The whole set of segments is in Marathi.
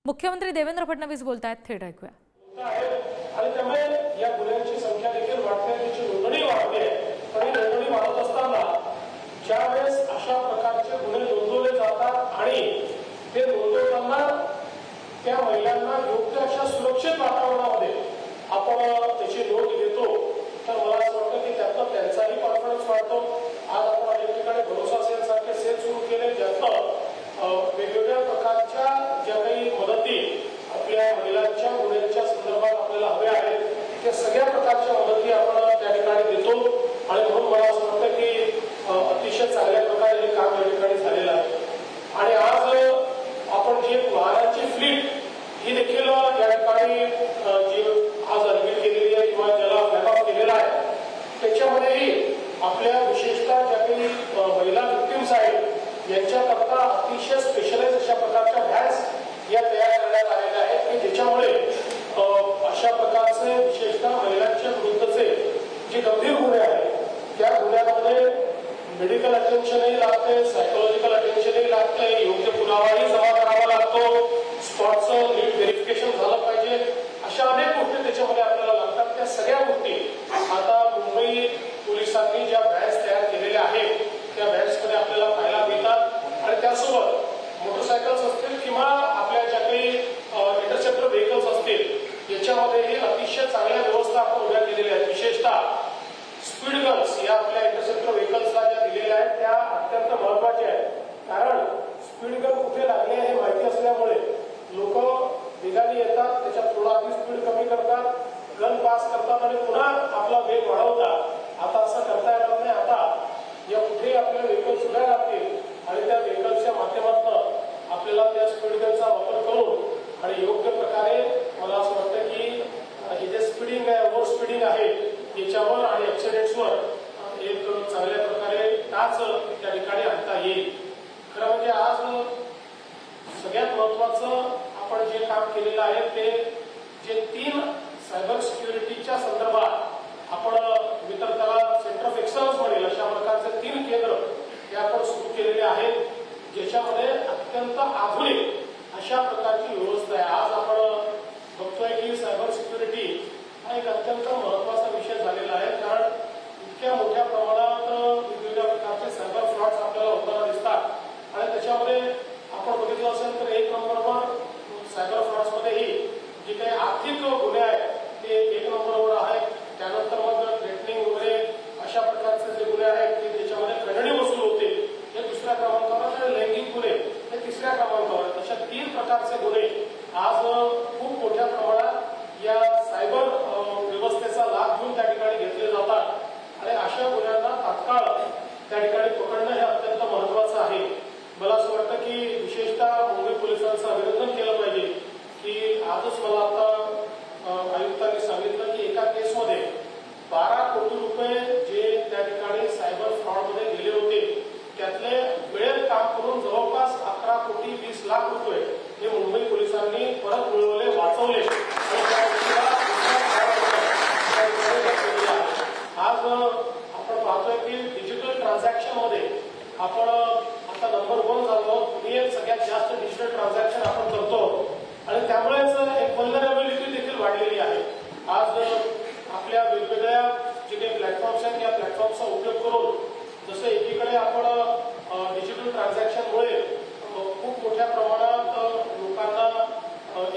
मुख्यमंत्री देवेंद्र फडणवीस बोलतायत, थेट ऐकूया। आणि त्यामुळे या गुन्ह्यांची संख्या देखील वाढते, त्याची नोंदणी वाढते। पण नोंदणी वाढत असताना ज्यावेळेस अशा प्रकारचे गुन्हे नोंदवले जातात आणि ते नोंदवताना त्या महिलांना योग्य अशा सुरक्षित वातावरणामध्ये आपण त्याची नोंद घेतो, तर मला असं वाटतं की त्यातनं त्यांचाही कॉन्फिडन्स वाढतो। आज आपण अनेक ठिकाणी भरोसा सेलसारखे सेल सुरू केले, ज्यातनं वेगवेगळ्या प्रकारच्या ज्या काही मदती आपल्या महिलांच्या गुन्ह्यांच्या संदर्भात आपल्याला हव्या आहेत त्या सगळ्या प्रकारच्या मदती आपण त्या ठिकाणी देतो। आणि म्हणून मला असं वाटतं की अतिशय चांगल्या प्रकारे हे काम या ठिकाणी झालेलं आहे। आणि आज आपण जी वाहनांची फ्लीट ही देखील या ठिकाणी जी आज अनवील केलेली आहे किंवा ज्याला फ्लॅग ऑफ केलेला आहे, त्याच्यामध्येही आपल्या विशेषतः ज्या काही महिला विक्टिम्स आहेत यांच्याकरता अतिशय स्पेशलाइज अशा प्रकारच्या व्हॅन्स या तयार करण्यात आलेल्या आहेत की ज्याच्यामुळे अशा प्रकारचे विशेषतः महिलांच्या विरुद्धचे जे गंभीर गुन्हे आहेत त्या गुन्ह्यांमध्ये मेडिकल अटेन्शनही लागते, सायकोलॉजिकल अटेन्शनही लागते, योग्य पुरावाही जमा करावा लागतो, स्पॉटचं नीट व्हेरिफिकेशन झालं पाहिजे, अशा अनेक गोष्टी त्याच्यामध्ये आपल्याला लागतात। त्या सगळ्या गोष्टी आता मुंबई पोलिसांनी ज्या व्हॅन्स तयार केलेल्या आहेत त्या व्हॅन्समध्ये आपल्याला पाहायला मिळतात। आणि त्यासोबत मोटरसायकल्स असतील किंवा आपल्या ज्या काही इंटरसेप्टर व्हेकल्स असतील याच्यामध्येही अतिशय चांगल्या व्यवस्था आपण उभ्या केलेल्या आहेत। विशेषतः स्पीड गन्स या आपल्या इंटरसेप्टर व्हेकल्सला ज्या दिलेल्या आहेत त्या अत्यंत महत्वाच्या आहेत, कारण स्पीड गन कुठे लागले हे माहिती असल्यामुळे लोक वेगाने येतात, त्याच्यात थोडा स्पीड कमी करतात, गन पास करतात आणि पुन्हा आपला वेग वाढवतात। आता असं करता येणार नाही। आता या कुठे आपल्या व्हेकल्स उभ्या राहतील आणि त्या व्हेकल्सच्या माध्यमातून आपल्याला त्या स्पीड गनचा वापर करून आणि योग्य प्रकारे मला असं वाटतं की हे जे स्पीडिंग आहे, ओव्हर स्पीडिंग आहे याच्यावर आणि ऍक्सिडेंट्सवर एक चांगल्या प्रकारे टाच त्या ठिकाणी आणता येईल। खरं म्हणजे आज सगळ्यात महत्वाचं आपण जे काम केलेलं आहे ते जे 3 सायबर सिक्युरिटीच्या संदर्भात आपण मी तर त्याला सेंटर ऑफ एक्सलन्स म्हणेल अशा प्रकारचे 3 केंद्र हे आपण सुरू केलेले आहेत, ज्याच्यामध्ये अत्यंत आधुनिक अशा प्रकारची व्यवस्था आहे। आज आपण बघतोय की सायबर सिक्युरिटी हा एक अत्यंत महत्वाचा विषय झालेला आहे, कारण इतक्या मोठ्या प्रमाणात वेगवेगळ्या प्रकारचे सायबर फ्रॉड्स आपल्याला होताना दिसतात। आणि त्याच्यामध्ये आपण बघितलं असेल तर 1 नंबरवर सायबर फ्रॉड्समध्येही जे काही आर्थिक गुन्हे आहेत ते 1 नंबरवर आहेत। त्यानंतर मग थ्रेटनिंग वगैरे अशा प्रकारचे जे गुन्हे आहेत की त्याच्यामध्ये खंडणी वसूल होते हे 2ऱ्या क्रमांकावर आणि लैंगिक गुन्हे हे 3ऱ्या क्रमांकावर आहेत। अशा 3 प्रकारचे गुन्हे आज खूप मोठ्या प्रमाणात या सायबर व्यवस्थेचा लाभ घेऊन त्या ठिकाणी घेतले जातात आणि अशा गुन्ह्यांना तात्काळ त्या ठिकाणी पकडणं हे अत्यंत महत्वाचं आहे। मला असं वाटतं की विशेषतः मुंबई पोलिसांचं अभिनंदन केलं पाहिजे की आजच मला आता आयुक्तांनी सांगितलं की एका केसमध्ये 12 कोटी रुपये जे त्या ठिकाणी सायबर फ्रॉडमध्ये गेले होते त्यातले वेळेत काम करून जवळपास 11 कोटी 20 लाख रुपये हे मुंबई पोलिसांनी परत मिळवले, वाचवले। आज आपण पाहतोय की डिजिटल ट्रान्झॅक्शन मध्ये आपण आता नंबर 1 झालो, दुनियेत सगळ्यात जास्त डिजिटल ट्रान्झॅक्शन आपण करतो आणि त्यामुळेच एक व्हल्नरेबिलिटी देखील वाढलेली आहे। आज आपल्या वेगवेगळ्या जे काही प्लॅटफॉर्म्स आहेत त्या प्लॅटफॉर्मचा उपयोग करून जसं एकीकडे आपण डिजिटल ट्रान्झॅक्शनमुळे खूप मोठ्या प्रमाणात लोकांना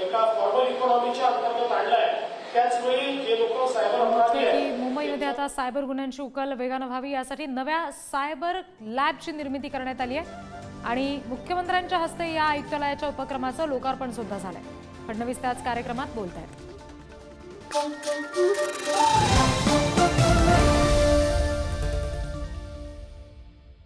एका फॉर्मल इकॉनॉमीच्या अंतर्गत आणलंय, त्याचवेळी जे लोक सायबर अपराधी आहेत मुंबईमध्ये आता सायबर गुन्ह्यांची उकल वेगानं व्हावी यासाठी नव्या सायबर लॅबची निर्मिती करण्यात आली आहे आणि मुख्यमंत्र्यांच्या हस्ते या आयुक्तालयाच्या उपक्रमाचं लोकार्पण सुद्धा झालंय। फडणवीस त्याच कार्यक्रमात बोलतायत।